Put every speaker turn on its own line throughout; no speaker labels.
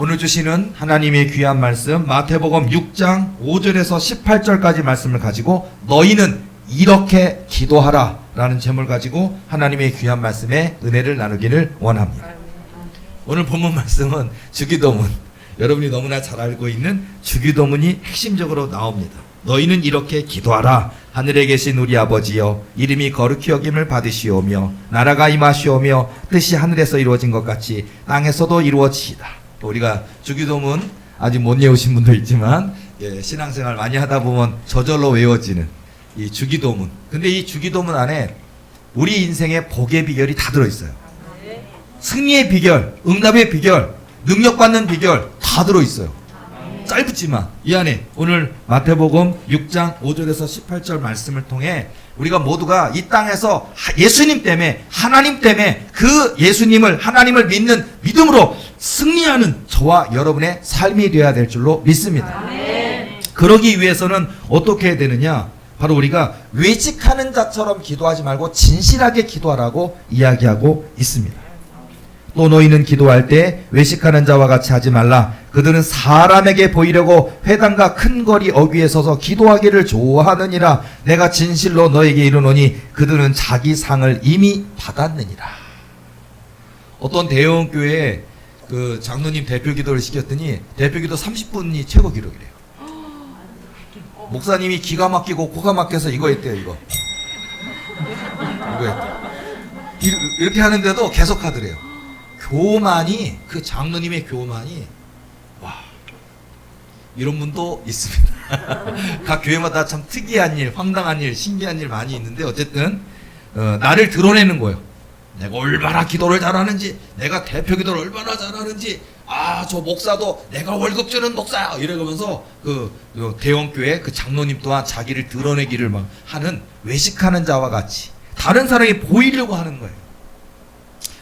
오늘 주시는 하나님의 귀한 말씀 마태복음 6장 5절에서 18절까지 말씀을 가지고 너희는 이렇게 기도하라 라는 제목을 가지고 하나님의 귀한 말씀에 은혜를 나누기를 원합니다. 오늘 본문 말씀은 주기도문, 여러분이 너무나 잘 알고 있는 주기도문이 핵심적으로 나옵니다. 너희는 이렇게 기도하라. 하늘에 계신 우리 아버지여, 이름이 거룩히 여김을 받으시오며 나라가 임하시오며 뜻이 하늘에서 이루어진 것 같이 땅에서도 이루어지이다. 우리가 주기도문 아직 못 외우신 분도 있지만 신앙생활 많이 하다 보면 저절로 외워지는 이 주기도문. 근데 이 주기도문 안에 우리 인생의 복의 비결이 다 들어있어요. 승리의 비결, 응답의 비결, 능력받는 비결 다 들어있어요. 짧지만 이 안에 오늘 마태복음 6장 5절에서 18절 말씀을 통해 우리가 모두가 이 땅에서 예수님 때문에, 하나님 때문에 그 예수님을, 하나님을 믿는 믿음으로 승리하는 저와 여러분의 삶이 되어야 될 줄로 믿습니다. 그러기 위해서는 어떻게 해야 되느냐? 바로 우리가 외식하는 자처럼 기도하지 말고 진실하게 기도하라고 이야기하고 있습니다. 또 너희는 기도할 때 외식하는 자와 같이 하지 말라. 그들은 사람에게 보이려고 회당과 큰 거리 어귀에 서서 기도하기를 좋아하느니라. 내가 진실로 너에게 이르노니 그들은 자기 상을 이미 받았느니라. 어떤 대형교회에 그 장로님 대표 기도를 시켰더니 대표 기도 30분이 최고 기록이래요. 목사님이 기가 막히고 코가 막혀서 이거 했대요. 이거 했대요. 이렇게 하는데도 계속 하더래요. 교만이, 그 장로님의 교만이, 와, 이런 분도 있습니다. 각 교회마다 참 특이한 일, 황당한 일, 신기한 일 많이 있는데 어쨌든 나를 드러내는 거예요. 내가 얼마나 기도를 잘하는지, 내가 대표 기도를 얼마나 잘하는지, 저 목사도 내가 월급 주는 목사야 이러면서 그 대형교회 그 장로님 또한 자기를 드러내기를 막 하는 외식하는 자와 같이 다른 사람이 보이려고 하는 거예요.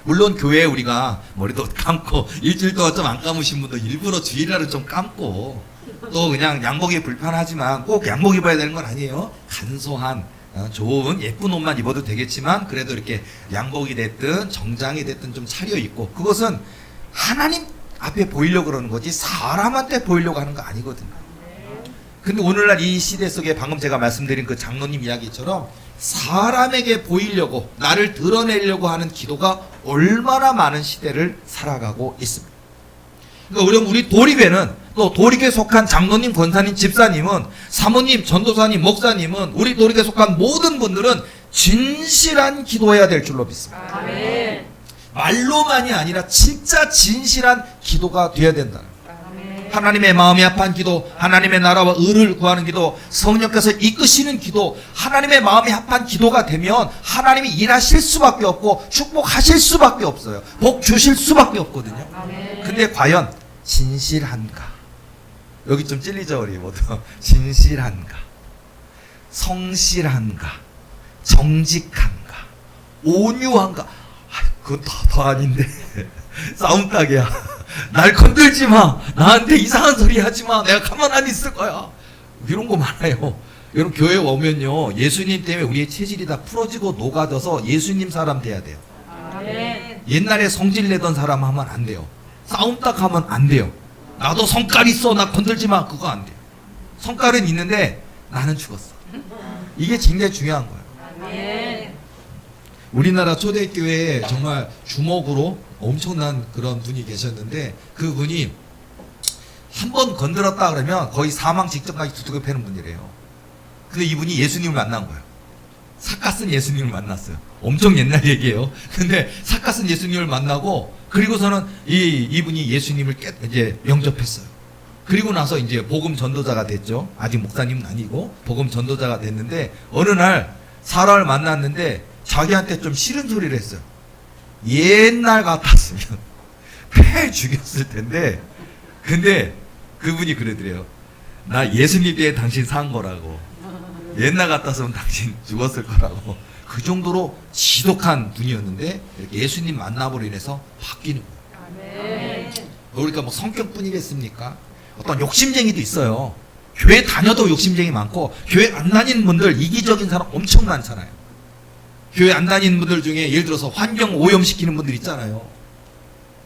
물론 교회에 우리가 머리도 감고 일주일 동안 좀 안 감으신 분도 일부러 주일날은 좀 감고 또 그냥 양복이 불편하지만 꼭 양복 입어야 되는 건 아니에요. 간소한 좋은 예쁜 옷만 입어도 되겠지만 그래도 이렇게 양복이 됐든 정장이 됐든 좀 차려입고, 그것은 하나님 앞에 보이려고 그러는 거지 사람한테 보이려고 하는 거 아니거든요. 근데 오늘날 이 시대 속에 방금 제가 말씀드린 그 장로님 이야기처럼 사람에게 보이려고, 나를 드러내려고 하는 기도가 얼마나 많은 시대를 살아가고 있습니다. 그러니까 우리 도리교회는, 또 도리교회에 속한 장로님, 권사님, 집사님은, 사모님, 전도사님, 목사님은, 우리 도리교회에 속한 모든 분들은 진실한 기도해야 될 줄로 믿습니다. 아멘. 말로만이 아니라 진짜 진실한 기도가 되어야 된다. 하나님의 마음이 합한 기도, 하나님의 나라와 의를 구하는 기도, 성령께서 이끄시는 기도, 하나님의 마음이 합한 기도가 되면 하나님이 일하실 수밖에 없고 축복하실 수밖에 없어요. 복 주실 수밖에 없거든요. 근데 과연 진실한가? 여기 좀 찔리죠 우리 모두. 진실한가? 성실한가? 정직한가? 온유한가? 그건 더 아닌데. 싸움닭이야. 날 건들지 마. 나한테 이상한 소리 하지 마. 내가 가만 안 있을 거야. 이런 거 많아요. 여러분 교회 오면요, 예수님 때문에 우리의 체질이 다 풀어지고 녹아져서 예수님 사람 돼야 돼요. 아멘. 옛날에 성질 내던 사람 하면 안 돼요. 싸움딱 하면 안 돼요. 나도 성깔 있어. 나 건들지 마. 그거 안 돼요. 성깔은 있는데 나는 죽었어. 이게 굉장히 중요한 거예요. 아멘. 우리나라 초대교회에 정말 주먹으로 엄청난 그런 분이 계셨는데, 그 분이 한 번 건드렸다 그러면 거의 사망 직전까지 두들겨 패는 분이래요. 근데 이분이 예수님을 만난 거예요. 삭갓은 예수님을 만났어요. 엄청 옛날 얘기예요. 근데 삭갓은 예수님을 만나고, 그리고서는 이분이 예수님을 이제 영접했어요. 그리고 나서 이제 복음 전도자가 됐죠. 아직 목사님은 아니고 복음 전도자가 됐는데, 어느 날 사람을 만났는데 자기한테 좀 싫은 소리를 했어요. 옛날 같았으면 패 죽였을 텐데, 근데 그분이 그러더래요. 나 예수님 때에 당신 산 거라고. 옛날 같았으면 당신 죽었을 거라고. 그 정도로 지독한 분이었는데 예수님 만남으로 인해서 바뀌는 거예요. 그러니까 뭐 성격뿐이겠습니까? 어떤 욕심쟁이도 있어요. 교회 다녀도 욕심쟁이 많고, 교회 안 다니는 분들 이기적인 사람 엄청 많잖아요. 교회 안 다니는 분들 중에 예를 들어서 환경 오염시키는 분들 있잖아요.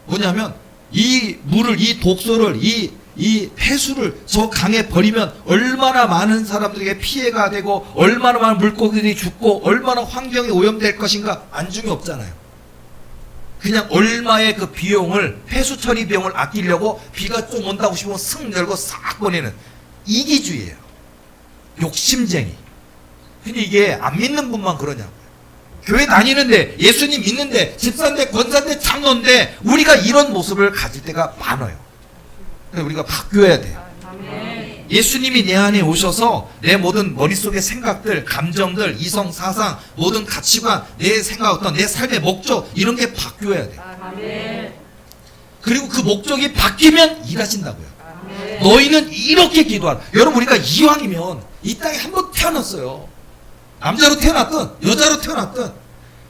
뭐냐면 이 물을, 이 독소를, 이 폐수를 저 강에 버리면 얼마나 많은 사람들에게 피해가 되고 얼마나 많은 물고기들이 죽고 얼마나 환경이 오염될 것인가 안중이 없잖아요. 그냥 얼마의 그 비용을, 폐수 처리 비용을 아끼려고 비가 좀 온다고 싶으면 승 열고 싹 보내는 이기주의예요. 욕심쟁이. 근데 이게 안 믿는 분만 그러냐고요. 교회 다니는데, 예수님 믿는데, 집사인데, 권사인데, 장로인데 우리가 이런 모습을 가질 때가 많아요. 그래서 우리가 바뀌어야 돼요. 예수님이 내 안에 오셔서 내 모든 머릿속의 생각들, 감정들, 이성, 사상, 모든 가치관, 내 생각, 어떤 내 삶의 목적 이런 게 바뀌어야 돼요. 그리고 그 목적이 바뀌면 일하신다고요. 너희는 이렇게 기도하라. 여러분, 우리가 이왕이면 이 땅에 한번 태어났어요. 남자로 태어났든 여자로 태어났든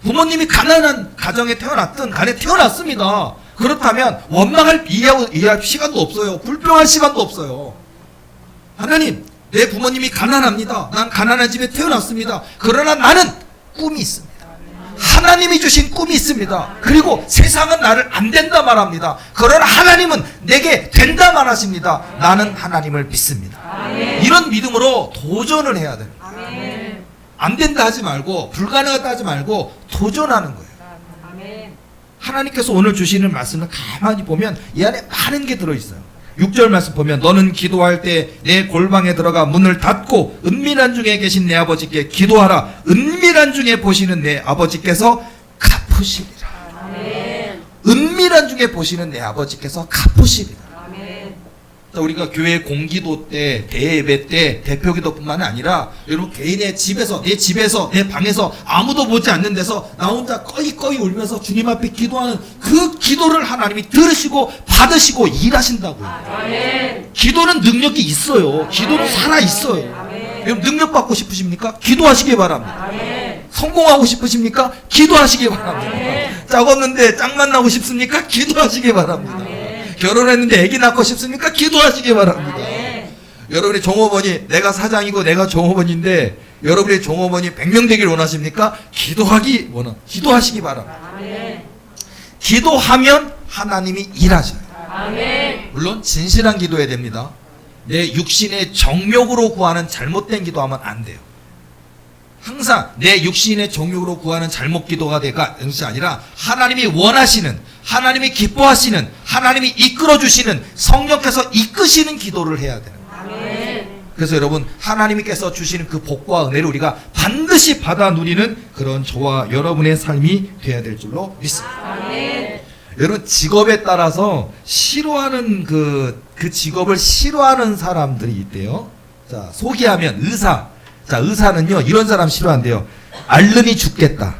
부모님이 가난한 가정에 태어났든 간에 태어났습니다. 그렇다면 원망할 이해할 시간도 없어요. 불평할 시간도 없어요. 하나님, 내 부모님이 가난합니다. 난 가난한 집에 태어났습니다. 그러나 나는 꿈이 있습니다. 하나님이 주신 꿈이 있습니다. 그리고 세상은 나를 안 된다 말합니다. 그러나 하나님은 내게 된다 말하십니다. 나는 하나님을 믿습니다. 이런 믿음으로 도전을 해야 됩니다. 안 된다 하지 말고 불가능하다 하지 말고 도전하는 거예요. 하나님께서 오늘 주시는 말씀을 가만히 보면 이 안에 많은 게 들어있어요. 6절 말씀 보면 너는 기도할 때 내 골방에 들어가 문을 닫고 은밀한 중에 계신 내 아버지께 기도하라. 은밀한 중에 보시는 내 아버지께서 갚으시리라. 은밀한 중에 보시는 내 아버지께서 갚으시리라. 우리가 교회 공기도 때, 대예배 때, 대표기도뿐만 아니라 여러분 개인의 집에서, 내 집에서, 내 방에서 아무도 보지 않는 데서 나 혼자 꺼이꺼이 울면서 주님 앞에 기도하는 그 기도를 하나님이 들으시고 받으시고 일하신다고요. 기도는 능력이 있어요. 기도는 살아있어요. 여러분 능력 받고 싶으십니까? 기도하시기 바랍니다. 성공하고 싶으십니까? 기도하시기 바랍니다. 짝 없는데 짝 만나고 싶습니까? 기도하시기 바랍니다. 결혼했는데 아기 낳고 싶습니까? 기도하시기 바랍니다. 여러분의 종업원이 내가 사장이고 내가 종업원인데 여러분의 종업원이 100명 되길 원하십니까? 기도하시기 바랍니다. 기도하면 하나님이 일하셔요. 물론 진실한 기도해야 됩니다. 내 육신의 정욕으로 구하는 잘못된 기도하면 안 돼요. 항상 내 육신의 정욕으로 구하는 잘못 기도가 되가 것이 아니라 하나님이 원하시는, 하나님이 기뻐하시는, 하나님이 이끌어주시는, 성령께서 이끄시는 기도를 해야 되는 거예요. 그래서 여러분 하나님께서 주시는 그 복과 은혜를 우리가 반드시 받아 누리는 그런 저와 여러분의 삶이 되어야 될 줄로 믿습니다. 여러분 직업에 따라서 싫어하는 그 직업을 싫어하는 사람들이 있대요. 자, 소개하면 의사. 자, 의사는요 이런 사람 싫어한대요. 앓느니 죽겠다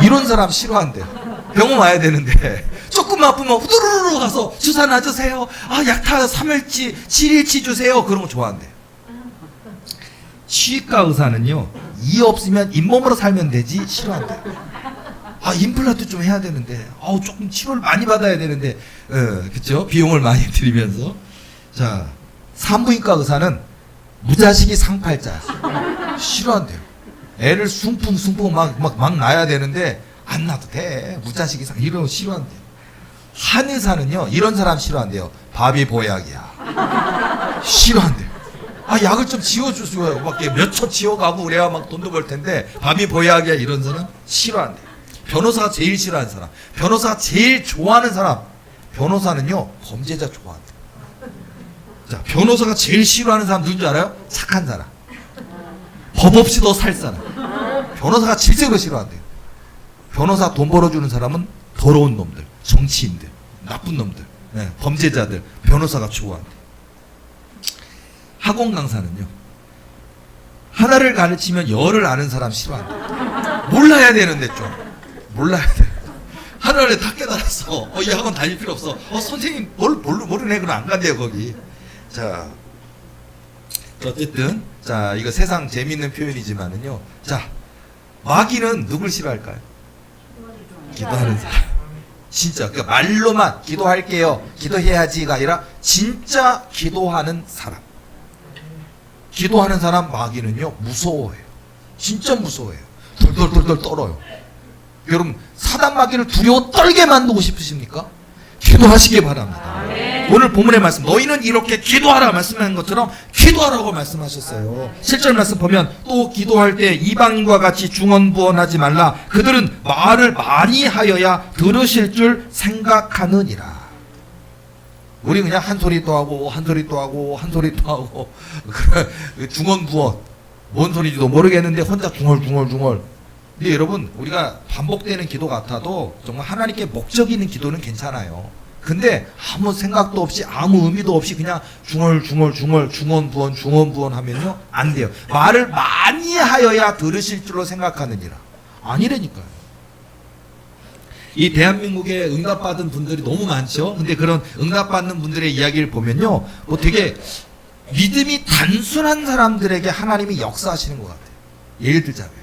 이런 사람 싫어한대요. 병원 와야 되는데 조금 아프면 후두루루 가서 주사 놔주세요. 약타 3일치 7일치 주세요. 그런 거 좋아한대요. 치과 의사는요 이 없으면 잇몸으로 살면 되지 싫어한대요. 임플란트 좀 해야 되는데 조금 치료를 많이 받아야 되는데 그쵸? 비용을 많이 들이면서. 자, 산부인과 의사는 무자식이 상팔자 싫어한대요. 애를 숭풍숭풍 막 낳아야 되는데 안 낳아도 돼. 무자식이 이런 거 싫어한대요. 한의사는요 이런 사람 싫어한대요. 밥이 보약이야 싫어한대요. 약을 좀 지어주세요. 막 몇 초 지어가고 그래야 막 돈도 벌 텐데 밥이 보약이야 이런 사람 싫어한대요. 변호사가 제일 싫어하는 사람, 변호사가 제일 좋아하는 사람, 변호사는요 범죄자 좋아한대요. 자, 변호사가 제일 싫어하는 사람 누군지 알아요? 착한 사람. 법 없이 더 살 사람. 변호사가 질색으로 싫어한대요. 변호사 돈 벌어주는 사람은 더러운 놈들, 정치인들, 나쁜 놈들, 범죄자들, 변호사가 좋아한대요. 학원 강사는요. 하나를 가르치면 열을 아는 사람 싫어한대요. 몰라야 되는데 좀. 몰라야 돼. 하나를 다 깨달았어. 이 학원 다닐 필요 없어. 선생님 모르네. 그럼 안 간대요 거기. 자, 어쨌든 자 이거 세상 재밌는 표현이지만은요. 자, 마귀는 누굴 싫어할까요? 기도하는 사람. 진짜 그러니까 말로만 기도할게요, 기도해야지가 아니라 진짜 기도하는 사람. 기도하는 사람 마귀는요 무서워해요. 진짜 무서워해요. 덜덜덜덜 떨어요. 여러분 사단 마귀를 두려워 떨게 만들고 싶으십니까? 기도하시기 바랍니다. 오늘 본문의 말씀, 너희는 이렇게 기도하라 말씀하는 것처럼 기도하라고 말씀하셨어요. 실절 말씀 보면 또 기도할 때 이방인과 같이 중언부언하지 말라. 그들은 말을 많이 하여야 들으실 줄 생각하느니라. 우리 그냥 한 소리 또 하고 한 소리 또 하고 한 소리 또 하고 중언부언 뭔 소리인지도 모르겠는데 혼자 중얼중얼. 근데 여러분, 우리가 반복되는 기도 같아도 정말 하나님께 목적 있는 기도는 괜찮아요. 근데 아무 생각도 없이 아무 의미도 없이 그냥 중언부언 하면요 안 돼요. 말을 많이 하여야 들으실 줄로 생각하느니라. 아니라니까요. 이 대한민국에 응답받은 분들이 너무 많죠. 근데 그런 응답받는 분들의 이야기를 보면요, 뭐 되게 믿음이 단순한 사람들에게 하나님이 역사하시는 것 같아요. 예를 들자면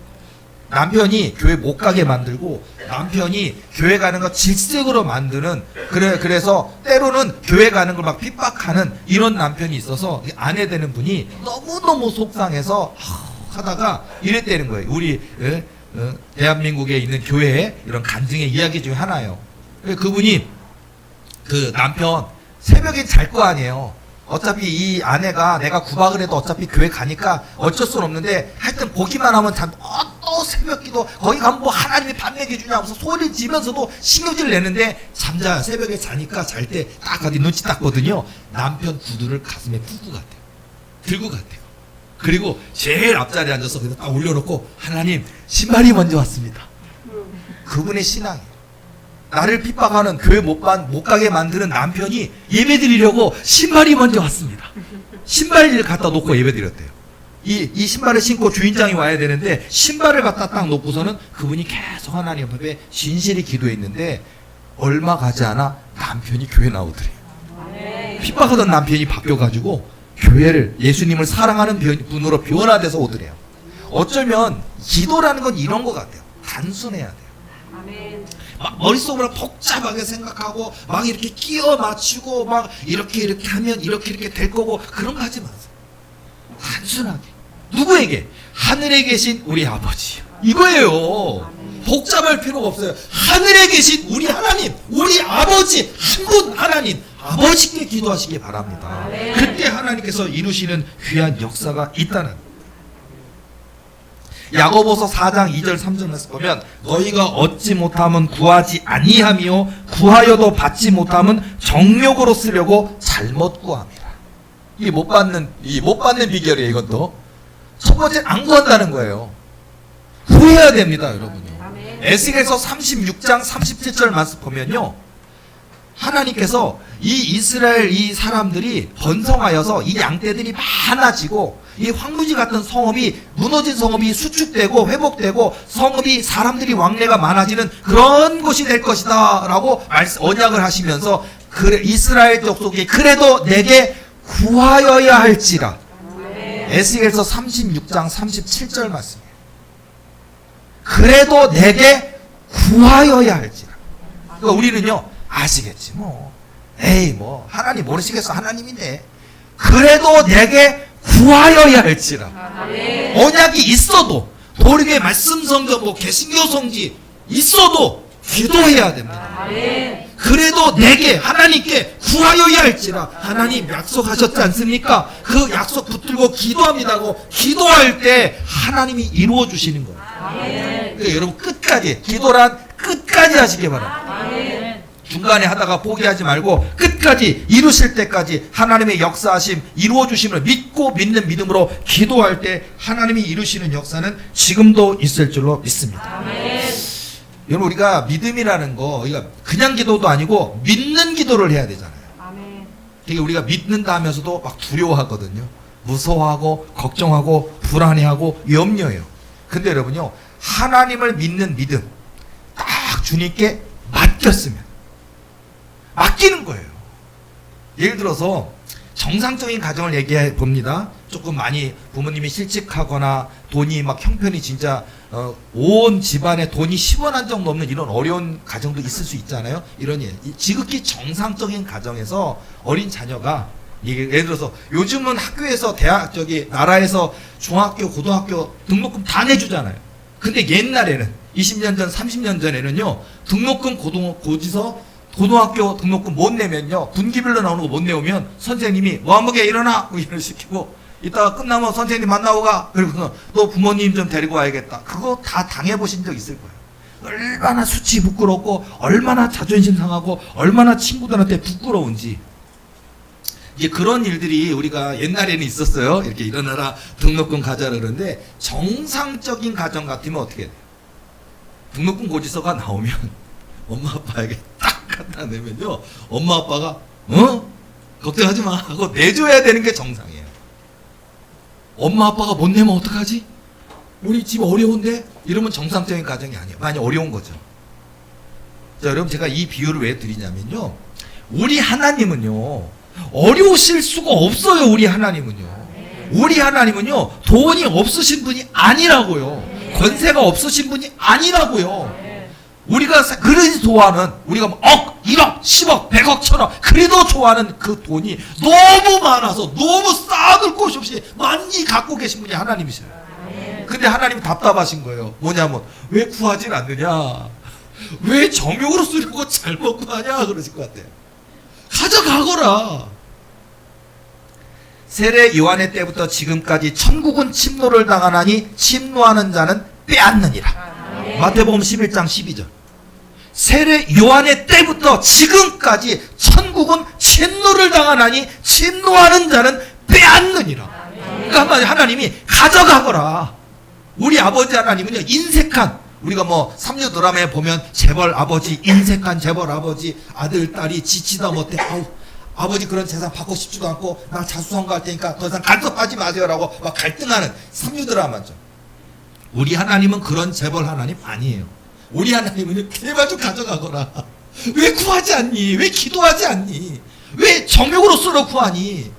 남편이 교회 못 가게 만들고 남편이 교회 가는 거 질색으로 만드는, 그래서 때로는 교회 가는 걸 막 핍박하는 이런 남편이 있어서 아내 되는 분이 너무너무 속상해서 하다가 이랬다는 거예요. 우리 대한민국에 있는 교회에 이런 간증의 이야기 중에 하나예요. 그분이 그 남편 새벽에 잘 거 아니에요. 어차피 이 아내가 내가 구박을 해도 어차피 교회 가니까 어쩔 수는 없는데 하여튼 보기만 하면 또 새벽 기도 거기 가면 뭐 하나님이 밥 먹여주냐 하면서 소리 지면서도 신경질 내는데 새벽에 자니까 잘 때 딱 어디 눈치 땄거든요. 남편 구두를 가슴에 들고 갔대요. 그리고 제일 앞자리에 앉아서 그냥 딱 올려놓고 하나님 신발이 먼저 왔습니다. 그분의 신앙이에요. 나를 핍박하는 교회 못 가게 만드는 남편이 예배드리려고 신발이 먼저 왔습니다. 신발을 갖다 놓고 예배드렸대요. 이 신발을 신고 주인장이 와야 되는데 신발을 갖다 딱 놓고서는 그분이 계속 하나님 앞에 진실히 기도했는데 얼마 가지 않아 남편이 교회 나오더래요. 핍박하던 남편이 바뀌어가지고 교회를, 예수님을 사랑하는 분으로 변화돼서 오더래요. 어쩌면 기도라는 건 이런 것 같아요. 단순해야 돼요. 막 머릿속으로 복잡하게 생각하고 막 이렇게 끼워 맞추고 막 이렇게 하면 이렇게 될 거고 그런 거 하지 마세요. 단순하게. 누구에게? 하늘에 계신 우리 아버지. 이거예요. 복잡할 필요가 없어요. 하늘에 계신 우리 하나님, 우리 아버지, 한 분 하나님, 아버지께 기도하시기 바랍니다. 그때 하나님께서 이루시는 귀한 역사가 있다는. 야고보서 4장 2절 3절에서 보면 너희가 얻지 못하면 구하지 아니하며 구하여도 받지 못하면 정욕으로 쓰려고 잘못 구함이라. 이 못 받는 비결이에요. 이것도 첫 번째 안 구한다는 거예요. 후회해야 됩니다, 여러분요. 에스겔서 36장 37절 말씀 보면요, 하나님께서 이 이스라엘 이 사람들이 번성하여서 이 양떼들이 많아지고 이 황무지 같은 성읍이, 무너진 성읍이 수축되고 회복되고 성읍이 사람들이 왕래가 많아지는 그런 곳이 될 것이다 라고 언약을 하시면서 이스라엘 족속이 그래도 내게 구하여야 할지라. 에스겔서 36장 37절 말씀이에요. 그래도 내게 구하여야 할지라. 그러니까 우리는요, 아시겠지 뭐, 에이 뭐 하나님 모르시겠어, 하나님인데 그래도 내게 구하여야 할지라. 언약이 있어도, 도리교회 말씀 성경 뭐 개신교 성지 있어도 기도해야 됩니다. 그래도 내게 하나님께 구하여야 할지라. 하나님 약속하셨지 않습니까? 그 약속 붙들고 기도합니다고 기도할 때 하나님이 이루어 주시는 거예요. 그러니까 여러분 끝까지, 기도란 끝까지 하시기 바랍니다. 중간에 하다가 포기하지 말고 끝까지 이루실 때까지 하나님의 역사하심, 이루어주심을 믿고 믿는 믿음으로 기도할 때 하나님이 이루시는 역사는 지금도 있을 줄로 믿습니다. 여러분, 우리가 믿음이라는 거, 우리가 그냥 기도도 아니고 믿는 기도를 해야 되잖아요. 되게 우리가 믿는다 하면서도 막 두려워하거든요. 무서워하고 걱정하고 불안해하고 염려해요. 근데 여러분요, 하나님을 믿는 믿음 딱 주님께 맡기는 거예요. 예를 들어서 정상적인 가정을 얘기해 봅니다. 조금 많이 부모님이 실직하거나 돈이 막 형편이 진짜 온 집안에 돈이 10원 한 정도 없는 이런 어려운 가정도 있을 수 있잖아요. 이런 지극히 정상적인 가정에서 어린 자녀가, 예를 들어서 요즘은 학교에서 나라에서 중학교 고등학교 등록금 다 내주잖아요. 근데 옛날에는 20년 전 30년 전에는요, 등록금 고지서 고등학교 등록금 못 내면요, 분기별로 나오는 거 못 내오면 선생님이 왕복에 일어나! 뭐 이런 시키고, 이따가 끝나면 선생님 만나고 가! 그리고서 또 부모님 좀 데리고 와야겠다. 그거 다 당해보신 적 있을 거예요. 얼마나 수치 부끄럽고, 얼마나 자존심 상하고, 얼마나 친구들한테 부끄러운지. 이제 그런 일들이 우리가 옛날에는 있었어요. 이렇게 일어나라, 등록금 가져라 그러는데, 정상적인 가정 같으면 어떻게 돼요? 등록금 고지서가 나오면 엄마 아빠에게 딱 갖다 내면요, 엄마 아빠가 걱정하지 마 하고 내줘야 되는 게 정상이에요. 엄마 아빠가 못 내면 어떡하지? 우리 집 어려운데? 이러면 정상적인 가정이 아니에요. 많이 어려운 거죠. 자, 여러분, 제가 이 비유를 왜 드리냐면요, 우리 하나님은요 어려우실 수가 없어요. 우리 하나님은요 돈이 없으신 분이 아니라고요. 권세가 없으신 분이 아니라고요. 우리가 그러니 좋아하는, 우리가 뭐 1억, 10억, 100억, 1000억 그래도 좋아하는 그 돈이 너무 많아서 너무 쌓아둘 곳이 없이 많이 갖고 계신 분이 하나님이세요. 근데 하나님이 답답하신 거예요. 뭐냐면, 왜 구하진 않느냐, 왜 정욕으로 쓰려고 잘못 구하냐 그러실 것 같아요. 가져가거라. 세례 요한의 때부터 지금까지 천국은 침노를 당하나니 침노하는 자는 빼앗느니라. 마태복음 11장 12절. 세례 요한의 때부터 지금까지 천국은 침노를 당하나니 침노하는 자는 빼앗느니라. 그러니까 한마디 하나님이 가져가거라. 우리 아버지 하나님은요, 인색한, 우리가 뭐 삼류 드라마에 보면 재벌 아버지, 인색한 재벌 아버지, 아들 딸이 지치다 못해 아우 아버지 그런 재산 받고 싶지도 않고 나 자수성가할 테니까 더 이상 간섭하지 마세요라고 막 갈등하는 삼류 드라마죠. 우리 하나님은 그런 재벌 하나님 아니에요. 우리 하나님은 제발 좀 가져가거라. 왜 구하지 않니? 왜 기도하지 않니? 왜 정욕으로 쓰러 구하니?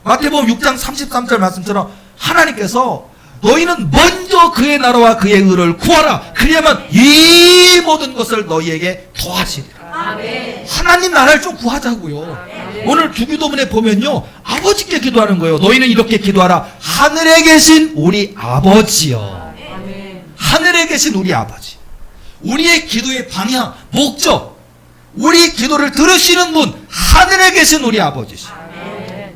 마태복음 6장 33절 말씀처럼 하나님께서 너희는 먼저 그의 나라와 그의 의를 구하라. 그래야만 이 모든 것을 너희에게 더하시리라. 아멘. 하나님 나라를 좀 구하자고요. 아멘. 오늘 주기도문에 보면요, 아버지께 기도하는 거예요. 너희는 이렇게 기도하라. 하늘에 계신 우리 아버지요. 아멘. 하늘에 계신 우리 아버지. 우리의 기도의 방향, 목적, 우리 기도를 들으시는 분, 하늘에 계신 우리 아버지시죠.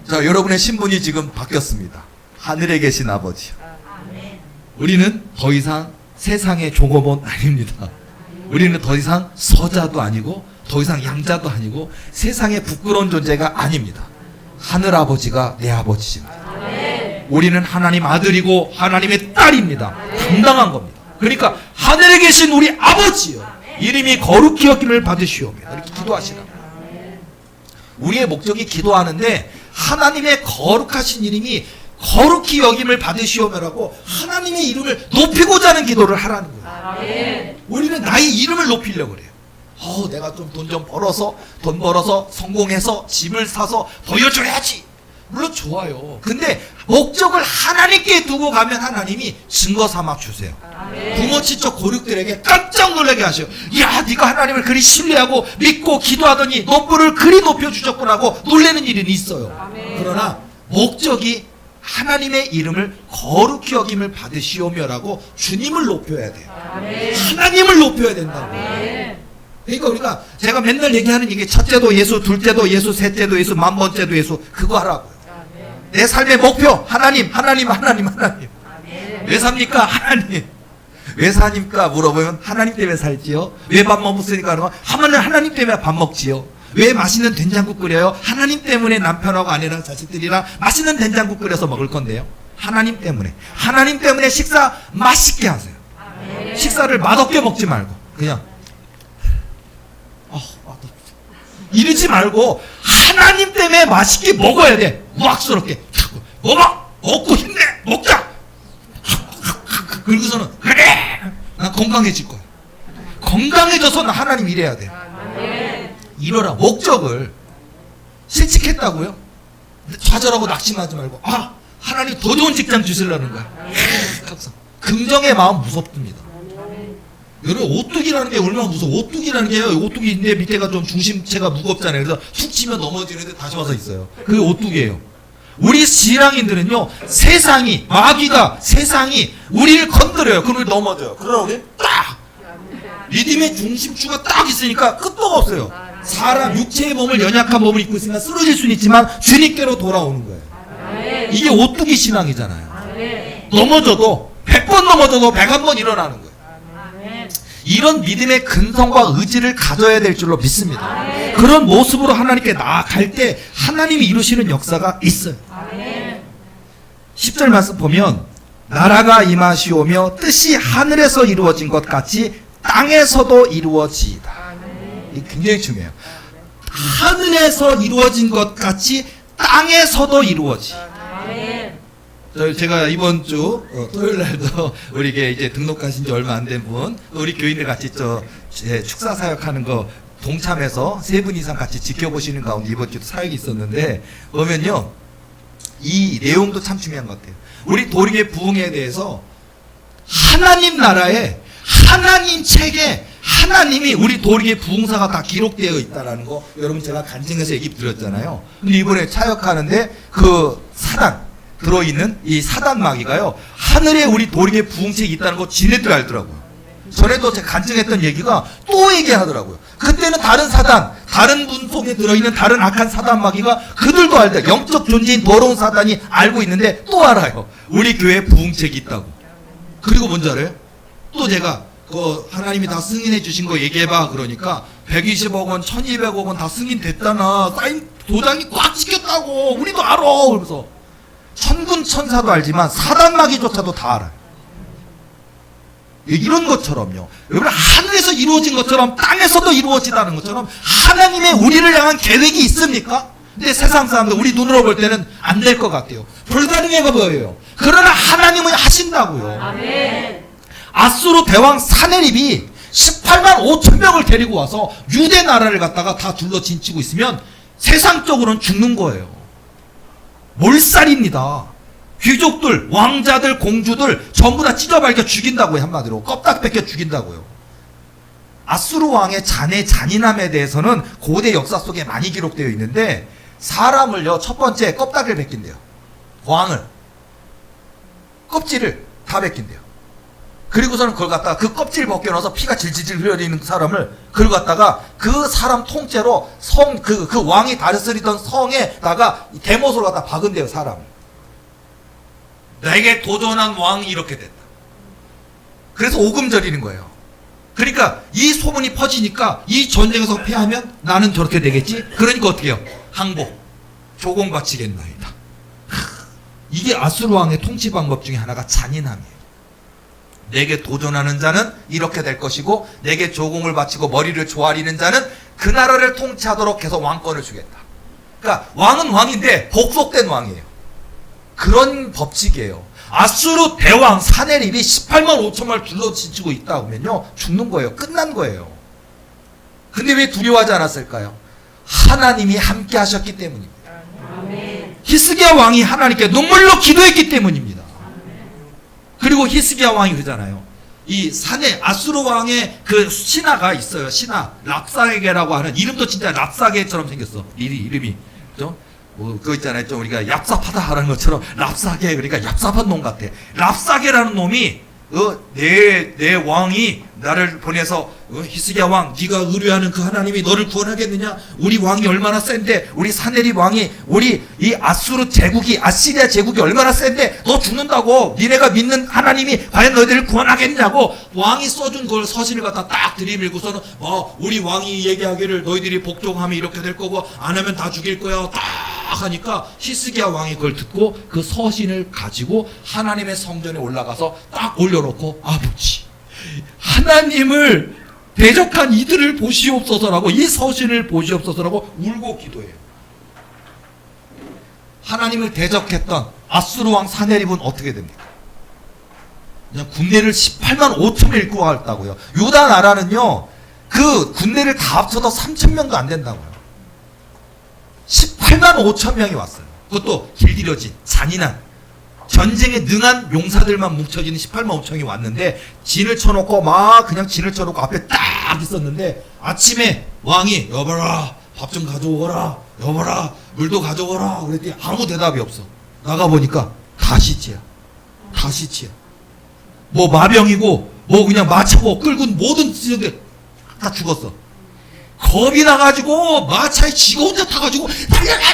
자, 여러분의 신분이 지금 바뀌었습니다. 하늘에 계신 아버지요. 우리는 더 이상 세상의 종업원 아닙니다. 우리는 더 이상 서자도 아니고 더 이상 양자도 아니고 세상의 부끄러운 존재가 아닙니다. 하늘 아버지가 내 아버지십니다. 우리는 하나님 아들이고 하나님의 딸입니다. 당당한 겁니다. 그러니까 하늘에 계신 우리 아버지요, 이름이 거룩히 여김을 받으시오며, 이렇게 기도하시라. 우리의 목적이 기도하는데 하나님의 거룩하신 이름이 거룩히 여김을 받으시오며라고 하나님의 이름을 높이고자 하는 기도를 하라는 거예요. 우리는 나의 이름을 높이려고 그래요. 내가 좀 돈 벌어서 성공해서 집을 사서 보여줘야지. 물론 좋아요. 근데 목적을 하나님께 두고 가면 하나님이 증거 삼아 주세요. 부모 친척 고륙들에게 깜짝 놀라게 하셔요. 야, 네가 하나님을 그리 신뢰하고 믿고 기도하더니 너부를 그리 높여주셨구나 하고 놀라는 일은 있어요. 그러나 목적이 하나님의 이름을 거룩히 여김을 받으시오며라고 주님을 높여야 돼요. 하나님을 높여야 된다고. 그러니까 우리가 제가 맨날 얘기하는 이게 첫째도 예수, 둘째도 예수, 셋째도 예수, 만번째도 예수, 그거 하라고요. 내 삶의 목표 하나님. 왜 삽니까? 하나님. 왜 사니까 물어보면 하나님 때문에 살지요. 왜 밥 먹습니까? 하나님 때문에 밥 먹지요. 왜 맛있는 된장국 끓여요? 하나님 때문에 남편하고 아내랑 자식들이랑 맛있는 된장국 끓여서 먹을 건데요. 하나님 때문에. 하나님 때문에 식사 맛있게 하세요. 식사를 맛없게 먹지 말고 그냥 이러지 말고 하나님 때문에 맛있게 먹어야 돼. 우악스럽게 먹고 힘내 먹자. 그리고서는 그래 난 건강해질 거야. 건강해져서 나 하나님 일해야 돼. 이러라. 목적을 실직했다고요? 좌절하고 낙심하지 말고 하나님 더 좋은 직장 주시려는 거야. 긍정의 마음 무섭습니다. 여러분, 오뚜기라는 게 얼마나 무서워. 오뚜기라는 게요, 오뚜기인데 밑에가 좀 중심체가 무겁잖아요. 그래서 툭 치면 넘어지는데 다시 와서 있어요. 그게 오뚜기예요. 우리 신앙인들은요, 마귀가 세상이 우리를 건드려요. 그럼 우리 넘어져요. 그러나 우리 딱 믿음의 중심추가 딱 있으니까 끝도 없어요. 사람 육체의 몸을 연약한 몸을 입고 있으니까 쓰러질 수는 있지만 주님께로 돌아오는 거예요. 이게 오뚜기 신앙이잖아요. 넘어져도 100번 넘어져도 101번 일어나는 거예요. 이런 믿음의 근성과 의지를 가져야 될 줄로 믿습니다. 그런 모습으로 하나님께 나아갈 때 하나님이 이루시는 역사가 있어요. 10절 말씀 보면 나라가 임하시오며 뜻이 하늘에서 이루어진 것 같이 땅에서도 이루어지이다. 이게 굉장히 중요해요. 하늘에서 이루어진 것 같이 땅에서도 이루어지. 제가 이번 주 토요일 날도 우리에게 이제 등록하신 지 얼마 안 된 분, 우리 교인들 같이 축사 사역하는 거 동참해서 3분 이상 같이 지켜보시는 가운데 이번 주도 사역이 있었는데 보면요, 이 내용도 참 중요한 것 같아요. 우리 도리의 부흥에 대해서 하나님 나라에 하나님 책에 하나님이 우리 도리의 부흥사가 다 기록되어 있다라는 거 여러분 제가 간증해서 얘기 드렸잖아요. 근데 이번에 차역하는데 그 사단 들어있는 이 사단 마귀가요, 하늘에 우리 도리의 부흥책이 있다는 거 지네들 알더라고요. 전에도 제가 간증했던 얘기가 또 얘기하더라고요. 그때는 다른 사단, 다른 분 속에 들어있는 다른 악한 사단 마귀가 그들도 알다. 영적 존재인 더러운 사단이 알고 있는데 또 알아요. 우리 교회에 부흥책이 있다고. 그리고 뭔지 알아요? 또 제가 하나님이 다 승인해 주신 거 얘기해봐. 그러니까 120억 원, 1200억 원 다 승인됐다나. 사인 도장이 꽉 찍혔다고. 우리도 알아. 그러면서 천군 천사도 알지만 사단 마귀조차도 다 알아요. 이런 것처럼요, 여러분 하늘에서 이루어진 것처럼 땅에서도 이루어지다는 것처럼 하나님의 우리를 향한 계획이 있습니까? 근데 세상 사람들 우리 눈으로 볼 때는 안 될 것 같아요. 불가능해 보여요. 그러나 하나님은 하신다고요. 아멘. 아수르 대왕 사네립이 18만 5천 명을 데리고 와서 유대 나라를 갖다가 다 둘러 진치고 있으면 세상적으로는 죽는 거예요. 몰살입니다. 귀족들, 왕자들, 공주들 전부 다 찢어발겨 죽인다고요. 한마디로 껍딱 벗겨 죽인다고요. 아수르 왕의 잔인함에 대해서는 고대 역사 속에 많이 기록되어 있는데, 사람을요, 첫 번째 껍데기를 벗긴대요. 왕을 껍질을 다 벗긴대요. 그리고서는 그걸 갖다가 그 껍질 벗겨놔서 피가 질질질 흘러내리는 사람을 그걸 갖다가 그 사람 통째로 그 왕이 다스리던 성에다가 대못으로 갖다 박은대요. 사람을. 내게 도전한 왕이 이렇게 됐다. 그래서 오금 절이는 거예요. 그러니까 이 소문이 퍼지니까 이 전쟁에서 패하면 나는 저렇게 되겠지. 그러니까 어떻게 해요? 항복, 조공 바치겠나이다. 이게 아수르 왕의 통치 방법 중에 하나가 잔인함이에요. 내게 도전하는 자는 이렇게 될 것이고, 내게 조공을 바치고 머리를 조아리는 자는 그 나라를 통치하도록 해서 왕권을 주겠다. 그러니까 왕은 왕인데 복속된 왕이에요. 그런 법칙이에요. 아수르 대왕 사네립이 18만 5천만을 둘러지치고 있다 보면요, 죽는 거예요. 끝난 거예요. 근데 왜 두려워하지 않았을까요? 하나님이 함께 하셨기 때문입니다. 히스기야 왕이 하나님께 눈물로 기도했기 때문입니다. 그리고 히스기야 왕이 그러잖아요. 이 아수르 왕의 그 신하가 있어요. 신하 랍사게라고 하는, 이름도 진짜 랍사게처럼 생겼어. 이름이 그죠? 그거 있잖아요. 좀 우리가 얍삽하다 하는 것처럼 랍사게, 그러니까 얍삽한 놈 같아. 랍사게라는 놈이 내 왕이 나를 보내서 히스기야 왕, 네가 의뢰하는 그 하나님이 너를 구원하겠느냐? 우리 왕이 얼마나 센데, 우리 사네립 왕이, 우리 이 아수르 제국이, 아시리아 제국이 얼마나 센데 너 죽는다고? 니네가 믿는 하나님이 과연 너희들을 구원하겠냐고 왕이 써준 걸 서신을 갖다 딱 들이밀고서는 우리 왕이 얘기하기를 너희들이 복종하면 이렇게 될 거고 안 하면 다 죽일 거야 딱 하니까, 히스기야 왕이 그걸 듣고 그 서신을 가지고 하나님의 성전에 올라가서 딱 올려놓고, 아버지 하나님을 대적한 이들을 보시옵소서라고, 이 서신을 보시옵소서라고 울고 기도해요. 하나님을 대적했던 아수르 왕 사네립은 어떻게 됩니까? 그냥 군대를 18만 5천을 일구어 갔다고요. 유다 나라는요, 그 군대를 다 합쳐도 3천 명도 안 된다고요. 18만 5천 명이 왔어요. 그것도 길들여진 잔인한 전쟁에 능한 용사들만 뭉쳐지는 18만 5천이 왔는데, 진을 쳐놓고 막 그냥 진을 쳐놓고 앞에 딱 있었는데, 아침에 왕이 여봐라 밥 좀 가져오거라, 여봐라 물도 가져오거라 그랬더니 아무 대답이 없어. 나가보니까 다 시체야. 다 시체야. 뭐 마병이고 뭐 그냥 마차고 끌고 모든 시체들 다 죽었어. 겁이 나가지고 마차에 지가 혼자 타가지고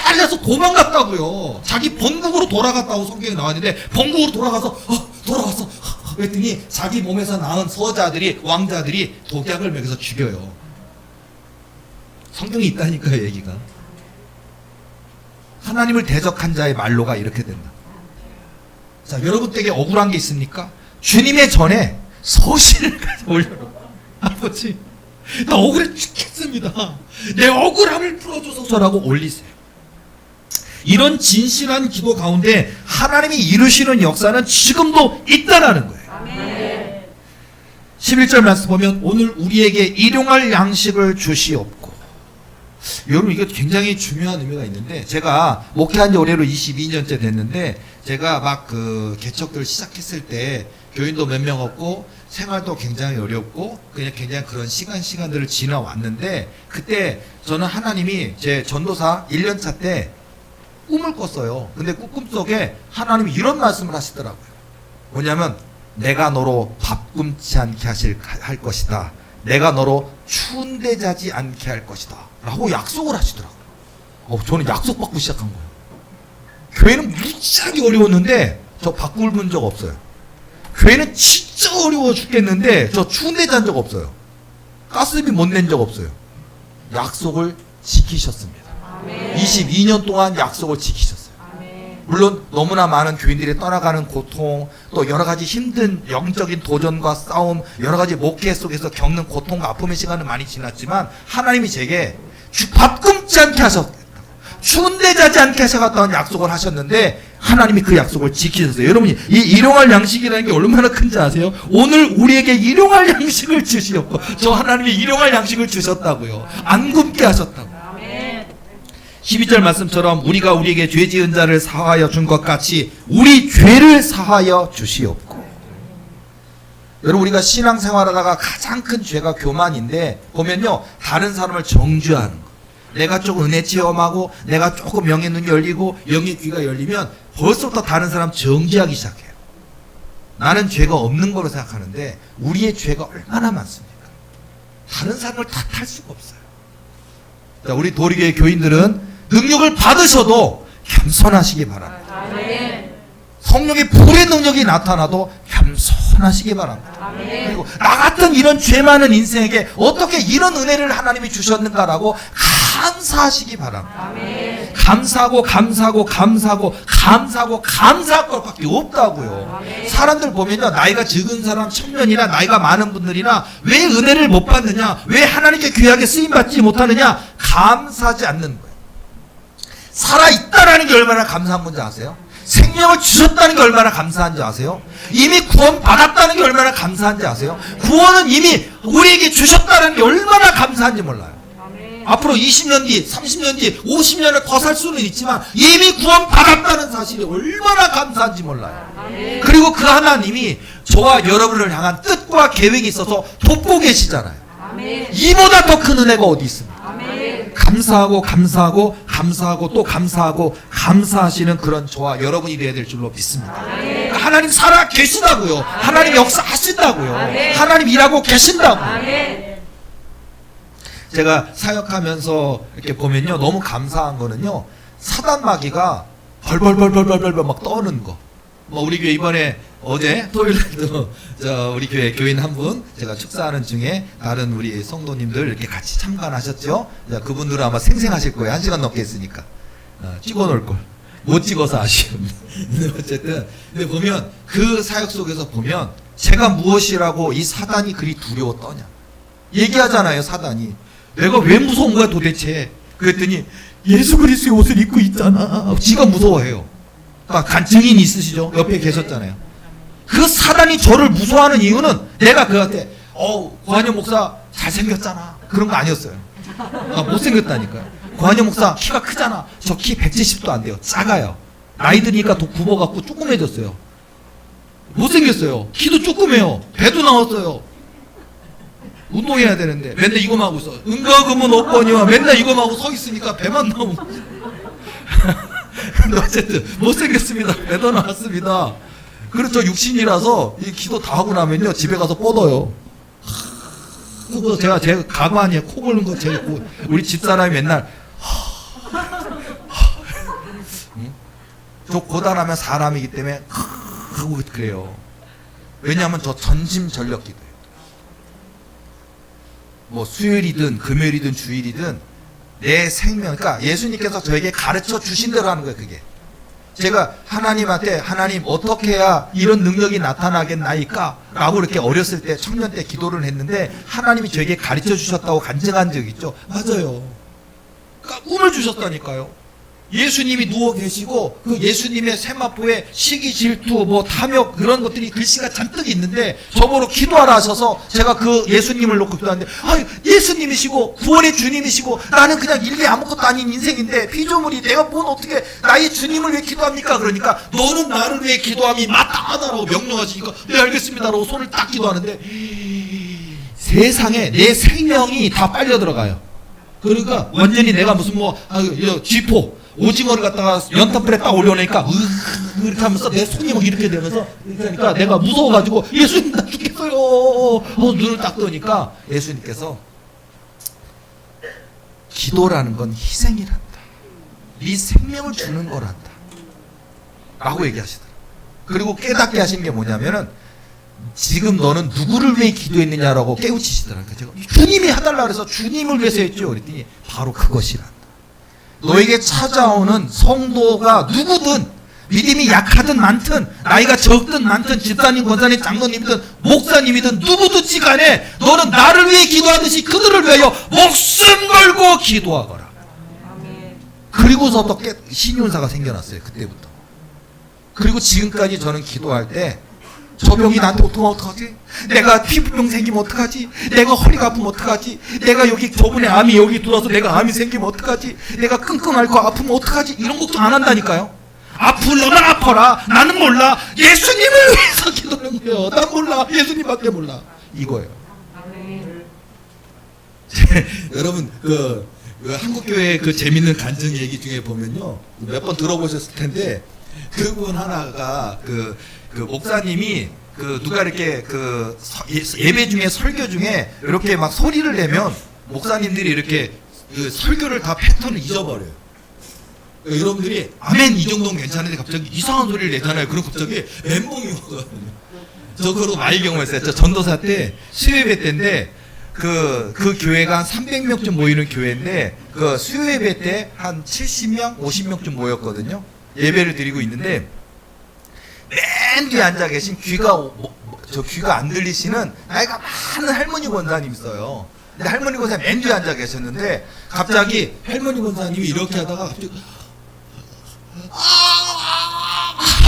달려서 도망갔다고요. 자기 본국으로 돌아갔다고 성경에 나왔는데 본국으로 돌아가서 돌아왔어 그랬더니 자기 몸에서 낳은 서자들이 왕자들이 독약을 먹여서 죽여요. 성경에 있다니까요. 얘기가. 하나님을 대적한 자의 말로가 이렇게 된다. 자, 여러분 댁에 억울한 게 있습니까? 주님의 전에 서신을 올려놓고 아버지 나 억울해 죽겠습니다. 내 억울함을 풀어주소서라고 올리세요. 이런 진실한 기도 가운데 하나님이 이루시는 역사는 지금도 있다라는 거예요. 11절 말씀 보면 오늘 우리에게 일용할 양식을 주시옵고. 여러분 이게 굉장히 중요한 의미가 있는데 제가 목회한 지 올해로 22년째 됐는데 제가 막 그 개척들 시작했을 때 교인도 몇 명 없고 생활도 굉장히 어렵고 그냥 굉장히 그런 시간들을 지나왔는데 그때 저는 하나님이 제 전도사 1년차 때 꿈을 꿨어요. 근데 꿈속에 하나님이 이런 말씀을 하시더라고요. 뭐냐면 내가 너로 밥 굶지 않게 할 것이다. 내가 너로 추운 데 자지 않게 할 것이다 라고 약속을 하시더라고요. 저는 약속받고 시작한 거예요. 교회는 무지하게 어려웠는데 저 밥 굶은 적 없어요. 교회는 진짜 어려워 죽겠는데 저 추운 데 잔 적 없어요. 가스비 못 낸 적 없어요. 약속을 지키셨습니다. 22년 동안 약속을 지키셨어요. 물론 너무나 많은 교인들이 떠나가는 고통, 또 여러 가지 힘든 영적인 도전과 싸움, 여러 가지 목회 속에서 겪는 고통과 아픔의 시간은 많이 지났지만 하나님이 제게 밥 굶지 않게 하셨다고, 추운 데 자지 않게 하셨다는 약속을 하셨는데 하나님이 그 약속을 지키셨어요. 여러분이 이 일용할 양식이라는 게 얼마나 큰지 아세요? 오늘 우리에게 일용할 양식을 주시었고 저 하나님이 일용할 양식을 주셨다고요. 안 굶게 하셨다고. 12절 말씀처럼 우리가 우리에게 죄 지은 자를 사하여 준 것 같이 우리 죄를 사하여 주시옵고. 여러분 우리가 신앙생활하다가 가장 큰 죄가 교만인데 보면요 다른 사람을 정죄하는 거. 내가 조금 은혜 체험하고 내가 조금 영의 눈이 열리고 영의 귀가 열리면 벌써부터 다른 사람 정죄하기 시작해요. 나는 죄가 없는 거로 생각하는데 우리의 죄가 얼마나 많습니까? 다른 사람을 탓할 수가 없어요. 자, 우리 도리교회 교인들은 능력을 받으셔도 겸손하시기 바랍니다. 성령의 불의 능력이 나타나도 겸손하시기 바랍니다. 그리고 나 같은 이런 죄 많은 인생에게 어떻게 이런 은혜를 하나님이 주셨는가라고 감사하시기 바랍니다. 감사하고 감사할 것밖에 없다고요. 사람들 보면요 나이가 적은 사람 청년이나 나이가 많은 분들이나 왜 은혜를 못 받느냐, 왜 하나님께 귀하게 쓰임받지 못하느냐, 감사하지 않는 거예요. 살아있다라는 게 얼마나 감사한 건지 아세요? 생명을 주셨다는 게 얼마나 감사한지 아세요? 이미 구원 받았다는 게 얼마나 감사한지 아세요? 구원은 이미 우리에게 주셨다는 게 얼마나 감사한지 몰라요. 앞으로 20년 뒤, 30년 뒤, 50년을 더 살 수는 있지만 이미 구원 받았다는 사실이 얼마나 감사한지 몰라요. 그리고 그 하나님이 저와 여러분을 향한 뜻과 계획이 있어서 돕고 계시잖아요. 이보다 더 큰 은혜가 어디 있습니까? 감사하고 또 감사하시는 그런 저와 여러분이 되어야 될 줄로 믿습니다. 하나님 살아 계시다고요. 하나님 역사하신다고요. 하나님 일하고 계신다고요. 제가 사역하면서 이렇게 보면요 너무 감사한 거는요 사단 마귀가 벌벌 막 떠는 거. 뭐 우리 교회 이번에 어제 토요일에도 우리 교회 교인 한 분 제가 축사하는 중에 다른 우리 성도님들 이렇게 같이 참관하셨죠. 자, 그분들은 아마 생생하실 거예요. 1시간 넘게 했으니까 찍어놓을 걸 못 찍어서 아쉬운. 어쨌든 근데 보면 그 사역 속에서 보면 제가 무엇이라고 이 사단이 그리 두려워 떠냐 얘기하잖아요. 사단이 내가 왜 무서운 거야 도대체. 그랬더니 예수 그리스도의 옷을 입고 있잖아. 지가 무서워해요. 그러니까 증인 있으시죠? 옆에 계셨잖아요. 그 사단이 저를 무서워하는 이유는 내가 그한테 고한영 목사 잘생겼잖아 그런 거 아니었어요. 못생겼다니까요. 고한영 목사 키가 크잖아. 저 키 170도 안 돼요. 작아요. 나이 드니까 더 굽어갖고 조그매졌어요. 못생겼어요. 키도 조그매요. 배도 나왔어요. 운동해야 되는데 맨날 이거만 하고 있어. 은가금은 없거니와 맨날 이거만 하고 서 있으니까 배만 나오고. 근데 어쨌든 못생겼습니다. 배도 나왔습니다. 그래서 저 육신이라서 이 기도 다 하고 나면요 집에 가서 뻗어요. 그거 제가 가구 아니에요. 코 고는 거 제가 우리 집사람이 맨날 저 고단하면 사람이기 때문에 하고 그래요. 왜냐하면 저 전심전력 기도예요. 뭐 수요일이든 금요일이든 주일이든 내 생명, 그러니까 예수님께서 저에게 가르쳐 주신 대로 하는 거예요. 그게 제가 하나님한테 하나님 어떻게 해야 이런 능력이 나타나겠나이까? 라고 이렇게 어렸을 때 청년 때 기도를 했는데 하나님이 저에게 가르쳐 주셨다고 간증한 적 있죠. 맞아요. 그러니까 꿈을 주셨다니까요. 예수님이 누워 계시고 그 예수님의 세마포에 시기 질투 뭐 탐욕 그런 것들이 글씨가 잔뜩 있는데 저보고 기도하라 하셔서 제가 그 예수님을 놓고 기도하는데 예수님이시고 구원의 주님이시고 나는 그냥 일개 아무것도 아닌 인생인데 피조물이 내가 뭔 어떻게 나의 주님을 왜 기도합니까? 그러니까 너는 나를 위해 기도함이 마땅하다라고 명령하시니까 네 알겠습니다라고 손을 딱 기도하는데 세상에 내 생명이 다 빨려 들어가요. 그러니까 완전히 내가 무슨 쥐포 오징어를 갖다가 연탄불에 딱 올려놓으니까 이렇게 하면서 내 손이 막 이렇게 되면서 그러니까 내가 무서워가지고 예수님 나 죽겠어요. 눈을 딱 뜨니까 예수님께서 기도라는 건 희생이란다. 네 생명을 주는 거란다. 라고 얘기하시더라고요. 그리고 깨닫게 하신 게 뭐냐면은 지금 너는 누구를 위해 기도했느냐라고 깨우치시더라고요. 제가 주님이 해달라 그래서 주님을 위해서 했죠. 그랬더니 바로 그것이란다. 너에게 찾아오는 성도가 누구든 믿음이 약하든 많든 나이가 적든 많든 집사님, 권사님, 장로님이든 목사님이든 누구든지 간에 너는 나를 위해 기도하듯이 그들을 위하여 목숨 걸고 기도하거라. 그리고서 또 신윤사가 생겨났어요. 그때부터. 그리고 지금까지 저는 기도할 때 저 병이 나한테 오면 어떡하지? 내가 피부병 생기면 어떡하지? 내가 허리가 아프면 어떡하지? 내가 여기 저번에 암이 여기 들어와서 내가 암이 생기면 어떡하지? 내가 끙끙 앓고 아프면 어떡하지? 이런 걱정 안 한다니까요. 아프려면 아파라. 나는 몰라. 예수님을 위해서 기도하는 거예요. 난 몰라. 예수님밖에 몰라. 이거예요. 여러분 그 한국교회 그 재밌는 간증 얘기 중에 보면요. 몇 번 들어보셨을 텐데 그분 하나가 그 목사님이 누가 이렇게 예배 중에 설교 중에 이렇게 막 소리를 내면 목사님들이 이렇게 설교를 다 패턴을 잊어버려요. 여러분들이 아멘 이 정도는 괜찮은데 갑자기 이상한 소리를 내잖아요. 그럼 갑자기 멘붕이 오거든요. 저 그러고 많이 경험했어요. 저 전도사 때 수요예배 때인데 그 교회가 한 300명쯤 모이는 교회인데 그 수요예배 때 한 70명, 50명쯤 모였거든요. 예배를 드리고 있는데 맨 뒤에 앉아 계신 귀가 안 들리시는 나이가 많은 할머니 권사님 있어요. 근데 할머니 권사님 맨 뒤에 앉아 계셨는데 갑자기 할머니 권사님이 이렇게 하다가 갑자기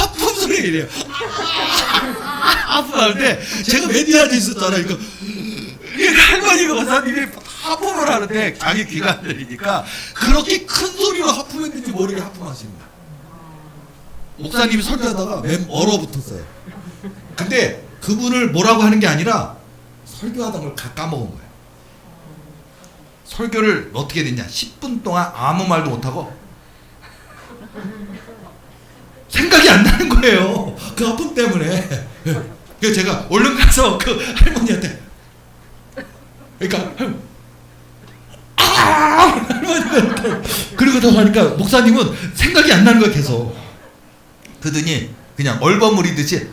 아픈 소리가 이래요. 아프는데 제가 맨 뒤에 앉아 있었잖아요. 이거 할머니 권사님이 하품을 하는데 자기 귀가 안 들리니까 그렇게 큰 소리로 하품했는지 모르게 하품하시는 거예요. 목사님이 설교하다가 맨 얼어붙었어요. 근데 그분을 뭐라고 하는 게 아니라 설교하던 걸 까먹은 거예요. 설교를 어떻게 됐냐 10분 동안 아무 말도 못하고 생각이 안 나는 거예요. 그 아픔 때문에. 그래서 제가 얼른 가서 그 할머니한테 그러니까 할머니한테 그리고 더 하니까 목사님은 생각이 안 나는 거예요. 계속. 그러더니 그냥 얼버무리듯이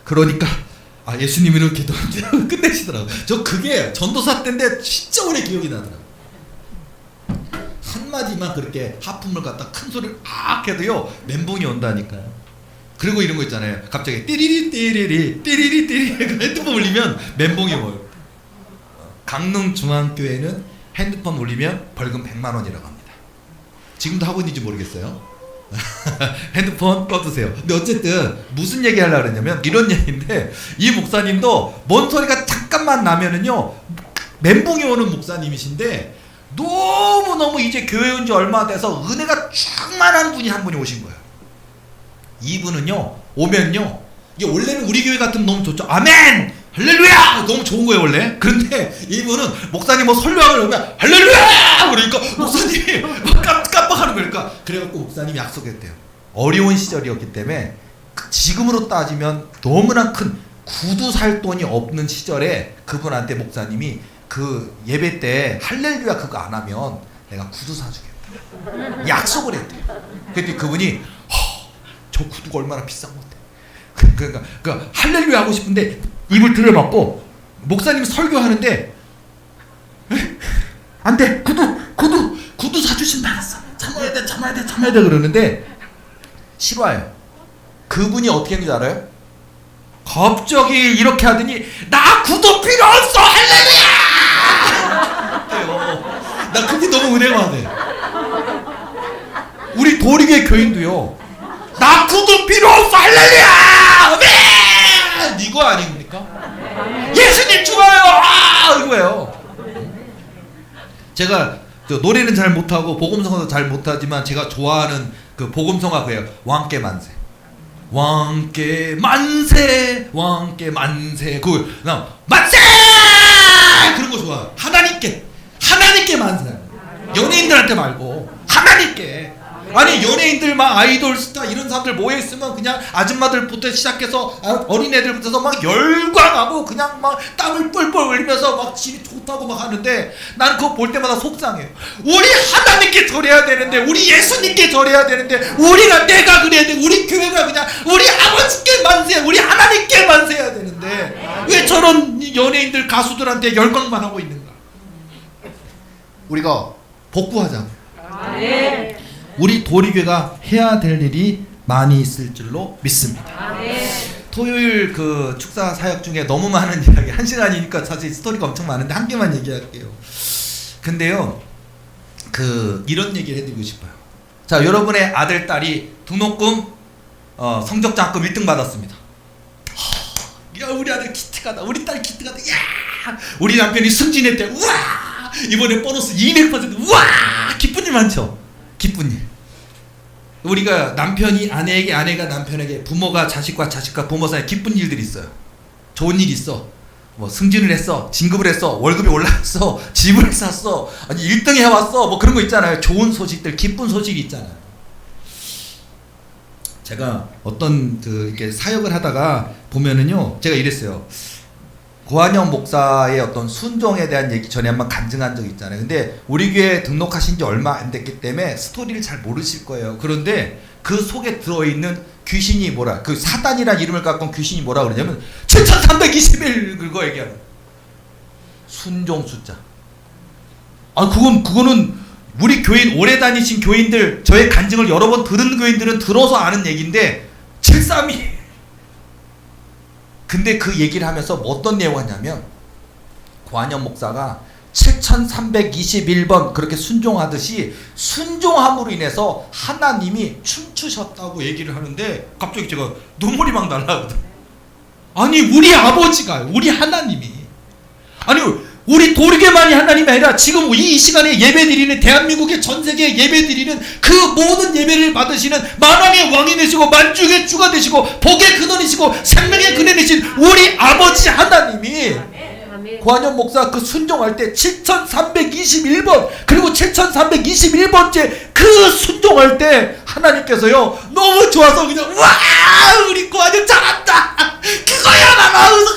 그러니까 예수님이 이렇게 끝내시더라고요. 저 그게 전도사 때인데 진짜 오래 기억이 나더라고요. 한마디만 그렇게 하품을 갖다 큰 소리를 해도요 멘붕이 온다니까요. 그리고 이런 거 있잖아요. 갑자기 띠리리 띠리리 띠리리 띠리리 핸드폰 울리면 멘붕이 와요. 강릉중앙교회는 핸드폰 울리면 벌금 100만 원이라고 합니다. 지금도 하고 있는지 모르겠어요. 핸드폰 꺼두세요. 근데 어쨌든 무슨 얘기 하려고 그랬냐면 이런 얘기인데 이 목사님도 뭔 소리가 잠깐만 나면은요 멘붕이 오는 목사님이신데 너무너무 이제 교회 온 지 얼마 돼서 은혜가 충만한 분이 한 분이 오신 거예요. 이분은요 오면요 이게 원래는 우리 교회 같으면 너무 좋죠. 아멘 할렐루야 너무 좋은 거예요 원래. 그런데 이분은 목사님 뭐 설교하면 오면 할렐루야 그러니까 목사님이 깜빡하는 거니까 그래갖고 목사님이 약속했대요. 어려운 시절이었기 때문에 지금으로 따지면 너무나 큰 구두 살 돈이 없는 시절에 그분한테 목사님이 그 예배 때 할렐루야 그거 안 하면 내가 구두 사주겠다. 약속을 했대요. 그랬더니 그분이 저 구두가 얼마나 비싼 건데. 그러니까 할렐루야 하고 싶은데 입을 들여막고 목사님 설교하는데 안 돼. 구두 사주신다 했어. 참아야 돼 그러는데 싫어요. 그분이 어떻게 했는지 알아요? 갑자기 이렇게 하더니 나 구두 필요 없어 할렐루야. 나 그게 너무 은혜가 돼. 우리 도리교회 교인도요. 나 구두 필요 없어 할렐루야. 왜? 이거 아닙니까? 예수님 좋아요. 이거예요. 제가 노래는 잘 못하고 복음성가도 잘 못하지만 제가 좋아하는 그 복음성가 그예요. 왕께 만세. 왕께 만세. 왕께 만세. 그나 만세! 그런 거 좋아. 하나님께 만세. 연예인들한테 말고 하나님께. 아니 연예인들 막 아이돌 스타 이런 사람들 모여 있으면 그냥 아줌마들부터 시작해서 어린애들부터 막 열광하고 그냥 막 땀을 뻘뻘 흘리면서 막 집이 좋다고 막 하는데 나는 그거 볼 때마다 속상해요. 우리 하나님께 절해야 되는데, 우리 예수님께 절해야 되는데, 내가 그래야 돼. 우리 교회가 그냥 우리 아버지께 만세, 우리 하나님께 만세해야 되는데 왜 저런 연예인들 가수들한테 열광만 하고 있는가? 우리가 복구하자고.
네.
우리 도리교회가 해야 될 일이 많이 있을 줄로 믿습니다. 토요일 그 축사 사역 중에 너무 많은 이야기, 1시간이니까 사실 스토리가 엄청 많은데 한 개만 얘기할게요. 근데요, 이런 얘기를 해드리고 싶어요. 자, 여러분의 아들, 딸이 등록금, 성적 장학금 1등 받았습니다. 야, 우리 아들 기특하다. 우리 딸 기특하다. 야, 우리 남편이 승진했대. 우와! 이번에 보너스 200%. 우와! 기쁜 일 많죠? 기쁜 일. 우리가 남편이 아내에게, 아내가 남편에게, 부모가 자식과 부모 사이에 기쁜 일들이 있어요. 좋은 일이 있어. 뭐 승진을 했어, 진급을 했어, 월급이 올랐어, 집을 샀어, 아니 1등 해왔어, 뭐 그런 거 있잖아요. 좋은 소식들, 기쁜 소식이 있잖아요. 제가 어떤 이렇게 사역을 하다가 보면은요, 제가 이랬어요. 고한영 목사의 어떤 순종에 대한 얘기 전에 한번 간증한 적 있잖아요. 근데 우리 교회 등록하신 지 얼마 안 됐기 때문에 스토리를 잘 모르실 거예요. 그런데 그 속에 들어있는 귀신이 뭐라, 그 사단이라는 이름을 갖고 온 귀신이 뭐라 그러냐면 7321 그거 얘기하는 순종 숫자. 그거는 우리 교인, 오래 다니신 교인들, 저의 간증을 여러 번 들은 교인들은 들어서 아는 얘기인데 732. 근데 그 얘기를 하면서 어떤 내용 하냐면, 고한영 목사가 7321번 그렇게 순종하듯이 순종함으로 인해서 하나님이 춤추셨다고 얘기를 하는데 갑자기 제가 눈물이 막 날라거든. 아니 우리 아버지가, 우리 하나님이, 아니 우리 도리교만이 하나님이 아니라 지금 이 시간에 예배드리는, 대한민국의 전세계에 예배드리는 그 모든 예배를 받으시는 만왕의 왕이 되시고 만주의 주가 되시고 복의 근원이시고 생명의 근원이신 우리 아버지 하나님이 고한영 목사 그 순종할 때 7321번 그리고 7321번째 그 순종할 때 하나님께서요 너무 좋아서 그냥 와 우리 고한영 잘한다 그거야 나 마음에서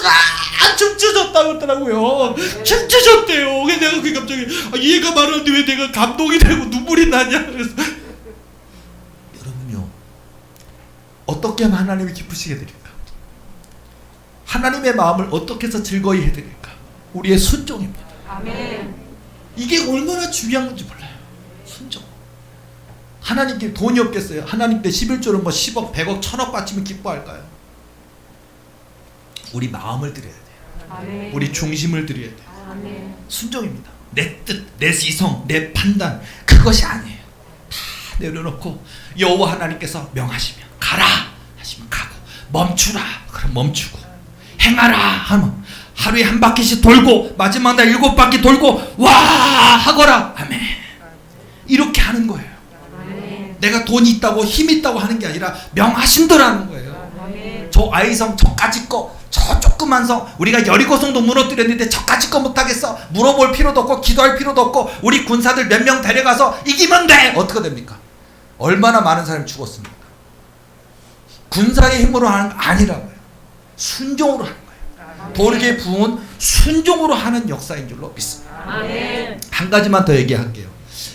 춤추셨다고 하더라고요. 춤추셨대요. 그래서 내가 그 갑자기 얘가 말하는데 왜 내가 감동이 되고 눈물이 나냐. 그래서 여러분요, 어떻게 하면 하나님이 기쁘시게 되릴까? 하나님의 마음을 어떻게 해서 즐거이 해드릴까? 우리의 순종입니다.
아멘.
이게 얼마나 중요한 건지 몰라요. 순종. 하나님께 돈이 없겠어요? 하나님께 11조를 뭐 10억, 100억, 1000억 바치면 기뻐할까요? 우리 마음을 드려야 돼요.
아멘.
우리 중심을 드려야 돼요.
아멘.
순종입니다. 내 뜻, 내 이성, 내 판단 그것이 아니에요. 다 내려놓고 여호와 하나님께서 명하시면 가라 하시면 가고, 멈추라 그럼 멈추고, 행하라 하면 하루에 한 바퀴씩 돌고 마지막 날 7바퀴 돌고 와 하거라. 아멘. 이렇게 하는 거예요.
아멘.
내가 돈이 있다고 힘 있다고 하는 게 아니라 명하신대로 하는 거예요.
아멘.
저 아이성 저까지 거, 저 조그만 성, 우리가 여리고성도 무너뜨렸는데 저까지 거 못하겠어. 물어볼 필요도 없고 기도할 필요도 없고 우리 군사들 몇 명 데려가서 이기면 돼. 어떻게 됩니까? 얼마나 많은 사람이 죽었습니까? 군사의 힘으로 하는 거 아니라고요. 순종으로 하는 거예요. 도리의 부흥은 순종으로 하는 역사인 줄로 믿습니다.
아멘.
한 가지만 더 얘기할게요.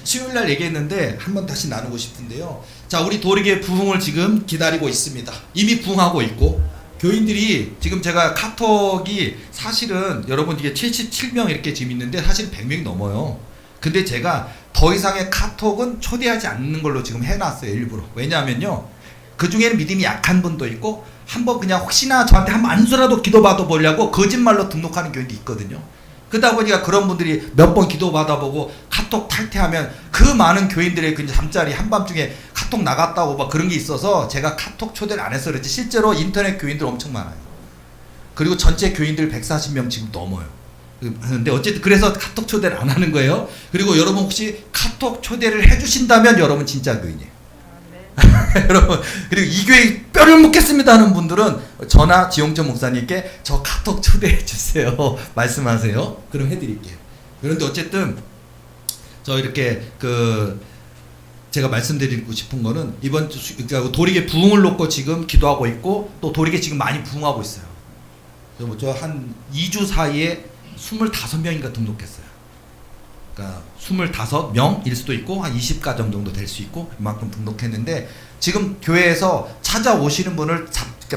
수요일날 얘기했는데 한번 다시 나누고 싶은데요. 자, 우리 도리의 부흥을 지금 기다리고 있습니다. 이미 부흥하고 있고, 교인들이 지금 제가 카톡이 사실은 여러분 이게 77명 이렇게 지금 있는데 사실 100명이 넘어요. 근데 제가 더 이상의 카톡은 초대하지 않는 걸로 지금 해놨어요, 일부러. 왜냐하면요, 그 중에는 믿음이 약한 분도 있고, 한번 그냥 혹시나 저한테 한번 안수라도 기도받아 보려고 거짓말로 등록하는 교인도 있거든요. 그러다 보니까 그런 분들이 몇 번 기도 받아보고 카톡 탈퇴하면 그 많은 교인들의 그 잠자리 한밤중에 카톡 나갔다고 막 그런 게 있어서 제가 카톡 초대를 안 해서 그렇지 실제로 인터넷 교인들 엄청 많아요. 그리고 전체 교인들 140명 지금 넘어요. 근데 어쨌든 그래서 카톡 초대를 안 하는 거예요. 그리고 여러분 혹시 카톡 초대를 해주신다면 여러분 진짜 교인이에요. 여러분, 그리고 이 교회 뼈를 묻겠습니다 하는 분들은 저나 지용철 목사님께 저 카톡 초대해 주세요. 말씀하세요. 그럼 해드릴게요. 그런데 어쨌든 저 이렇게 제가 말씀드리고 싶은 거는 이번 주 그러니까 도리게 부흥을 놓고 지금 기도하고 있고, 또 도리게 지금 많이 부흥하고 있어요. 저 한 2주 사이에 25명인가 등록했어요. 그러니까 25명일 수도 있고 한 20가정 정도 될 수 있고 이만큼 등록했는데, 지금 교회에서 찾아오시는 분을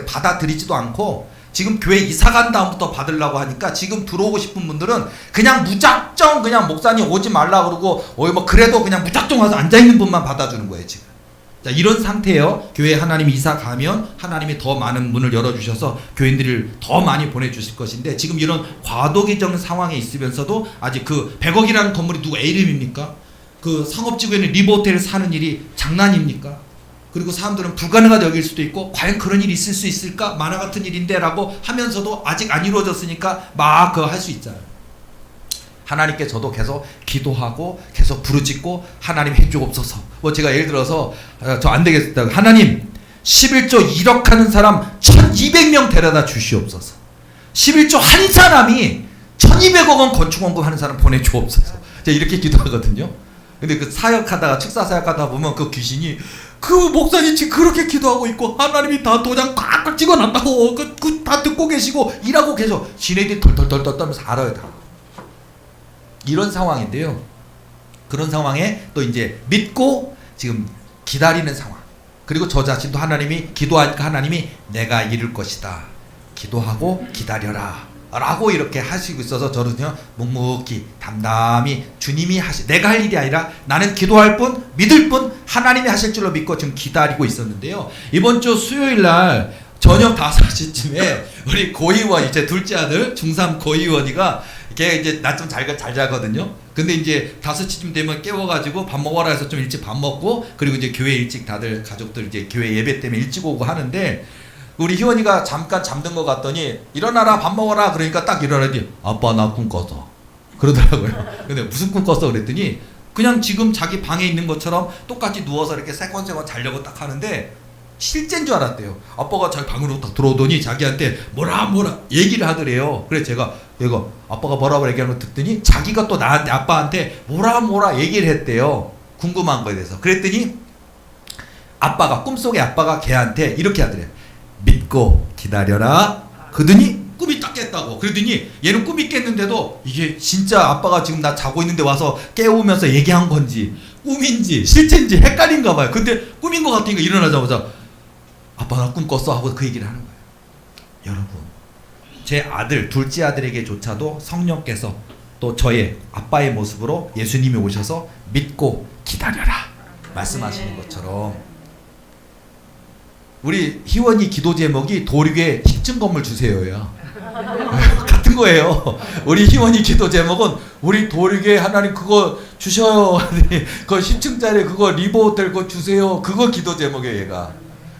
받아들이지도 않고 지금 교회 이사 간 다음부터 받으려고 하니까 지금 들어오고 싶은 분들은 그냥 무작정 그냥 목사님 오지 말라 그러고 뭐 그래도 그냥 무작정 와서 앉아있는 분만 받아주는 거예요 지금. 자, 이런 상태예요. 교회 하나님이 이사 가면 하나님이 더 많은 문을 열어주셔서 교인들을 더 많이 보내주실 것인데, 지금 이런 과도기적 상황에 있으면서도 아직 그 100억이라는 건물이 누구 애 이름입니까? 그 상업지구에는 리버호텔을 사는 일이 장난입니까? 그리고 사람들은 불가능하다 여길 수도 있고, 과연 그런 일이 있을 수 있을까? 만화 같은 일인데 라고 하면서도 아직 안 이루어졌으니까 막 그거 할 수 있잖아요. 하나님께 저도 계속 기도하고 계속 부르짖고 하나님 해주옵소서. 뭐 제가 예를 들어서 저 안 되겠다, 하나님 11조 1억 하는 사람 1200명 데려다 주시옵소서. 11조 한 사람이 1200억 원 건축원금 하는 사람 보내주옵소서. 제가 이렇게 기도하거든요. 근데 그 사역하다가 축사 사역하다 보면 그 귀신이 그 목사님 지금 그렇게 기도하고 있고 하나님이 다 도장 꽉꽉 찍어놨다고 다 듣고 계시고 일하고 계셔. 지네들이 덜덜덜 떨면서 알아요 다. 이런 상황인데요. 그런 상황에 또 이제 믿고 지금 기다리는 상황. 그리고 저 자신도 하나님이 기도하니까 하나님이 내가 이룰 것이다. 기도하고 기다려라. 라고 이렇게 하시고 있어서 저는요 묵묵히 담담히 주님이 내가 할 일이 아니라 나는 기도할 뿐 믿을 뿐 하나님이 하실 줄로 믿고 지금 기다리고 있었는데요. 이번 주 수요일 날 저녁 5시쯤에 우리 고이원이 제 둘째 아들 중3 고이원이가 걔 이제 낮 좀 잘 자거든요. 근데 이제 5시쯤 되면 깨워가지고 밥 먹어라 해서 좀 일찍 밥 먹고, 그리고 이제 교회 일찍 다들 가족들 이제 교회 예배 때문에 일찍 오고 하는데, 우리 희원이가 잠깐 잠든 것 같더니 일어나라 밥 먹어라 그러니까 딱 일어나더니 아빠 나 꿈 꿨어 그러더라고요. 근데 무슨 꿈 꿨어 그랬더니 그냥 지금 자기 방에 있는 것처럼 똑같이 누워서 이렇게 세컨세컨 자려고 딱 하는데 실제인 줄 알았대요. 아빠가 자기 방으로 딱 들어오더니 자기한테 뭐라 얘기를 하더래요. 그래서 제가 얘가 아빠가 뭐라고 얘기하는 거 듣더니 자기가 또 나한테 아빠한테 뭐라 얘기를 했대요. 궁금한 거에 대해서. 그랬더니 아빠가 꿈속에 아빠가 걔한테 이렇게 하더래요. 믿고 기다려라. 그러더니 꿈이 딱 깼다고. 그러더니 얘는 꿈이 깼는데도 이게 진짜 아빠가 지금 나 자고 있는데 와서 깨우면서 얘기한 건지 꿈인지 실제인지 헷갈린가 봐요. 근데 꿈인 것 같으니까 일어나자마자 아빠 나 꿈 꿨어 하고 그 얘기를 하는 거예요. 여러분, 제 아들 둘째 아들에게조차도 성령께서 또 저의 아빠의 모습으로 예수님이 오셔서 믿고 기다려라 말씀하시는 것처럼 우리 희원이 기도 제목이 도리교회 10층 건물 주세요야. 같은 거예요. 우리 희원이 기도 제목은 우리 도리교회 하나님 그거 주셔요. 그 10층짜리 그거 리버호텔 그거 주세요. 그거 기도 제목이에요 얘가.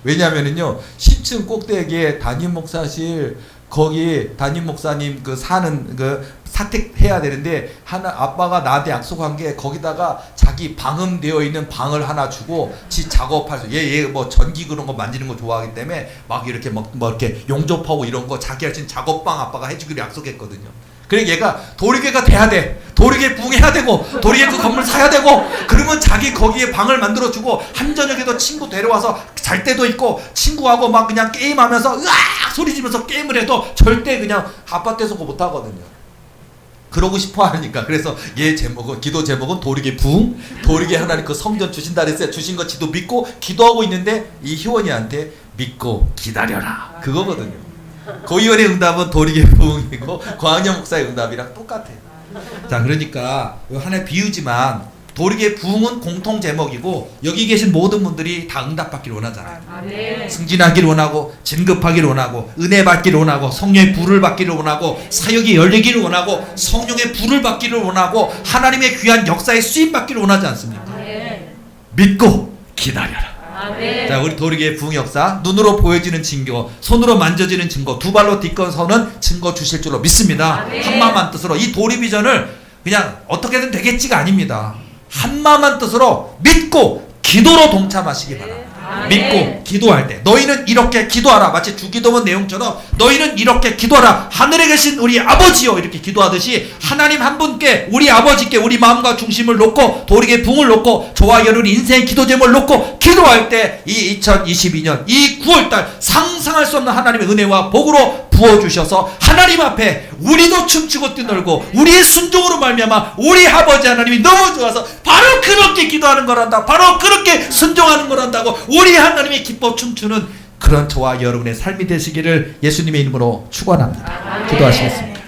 왜냐면은요 10층 꼭대기에 담임 목사실 거기 담임 목사님 그 사는 그 사택해야 되는데 아빠가 나한테 약속한 게 거기다가 자기 방음되어 있는 방을 하나 주고 지 작업할 수 얘 뭐 전기 그런 거 만지는 거 좋아하기 때문에 막 이렇게 뭐 이렇게 용접하고 이런 거 자기 할 수 있는 작업방 아빠가 해주기로 약속했거든요. 그러니까 얘가 도리교가 돼야 돼. 도리교에 부응해야 되고 도리교에 그 건물 사야 되고 그러면 자기 거기에 방을 만들어주고 한저녁에도 친구 데려와서 잘 때도 있고 친구하고 막 그냥 게임하면서 으악 소리 지면서 게임을 해도 절대 그냥 아파트에서 그거 못하거든요. 그러고 싶어 하니까. 그래서 얘 제목은, 기도 제목은 도리교에 부응, 도리교에 하나님 그 성전 주신다 그랬어요. 주신 거 지도 믿고 기도하고 있는데 이 희원이한테 믿고 기다려라 그거거든요. 고희원의 응답은 도리교에 부응이고 광영 목사의 응답이랑 똑같아요. 자, 그러니까 하나의 비유지만 도리교에 부응은 공통 제목이고 여기 계신 모든 분들이 다 응답받기를 원하잖아요.
아멘.
승진하기를 원하고 진급하기를 원하고 은혜 받기를 원하고 성령의 불을 받기를 원하고 사역이 열리기를 원하고 성령의 불을 받기를 원하고 하나님의 귀한 역사에 쓰임 받기를 원하지 않습니까?
아멘.
믿고 기다려라.
아멘.
자, 우리 도리교의 부흥 역사, 눈으로 보여지는 증거, 손으로 만져지는 증거, 두 발로 딛건서는 증거 주실 줄로 믿습니다.
아멘.
한 마음 한 뜻으로 이 도리비전을 그냥 어떻게든 되겠지가 아닙니다. 한 마음 한 뜻으로 믿고 기도로 동참하시기 바랍니다.
아멘.
믿고 기도할 때 너희는 이렇게 기도하라. 마치 주기도문 내용처럼 너희는 이렇게 기도하라. 하늘에 계신 우리 아버지요 이렇게 기도하듯이 하나님 한 분께, 우리 아버지께 우리 마음과 중심을 놓고 도리교의 부흥을 놓고 저와 여러분 인생의 기도 제목을 놓고 기도할 때 이 2022년 이 9월달 상상할 수 없는 하나님의 은혜와 복으로 부어주셔서 하나님 앞에 우리도 춤추고 뛰놀고 우리의 순종으로 말미암아 우리 아버지 하나님이 너무 좋아서 바로 그렇게 기도하는 거란다. 바로 그렇게 순종하는 거란다고 우리 하나님이 기뻐 춤추는 그런 저와 여러분의 삶이 되시기를 예수님의 이름으로 축원합니다. 기도하시겠습니다.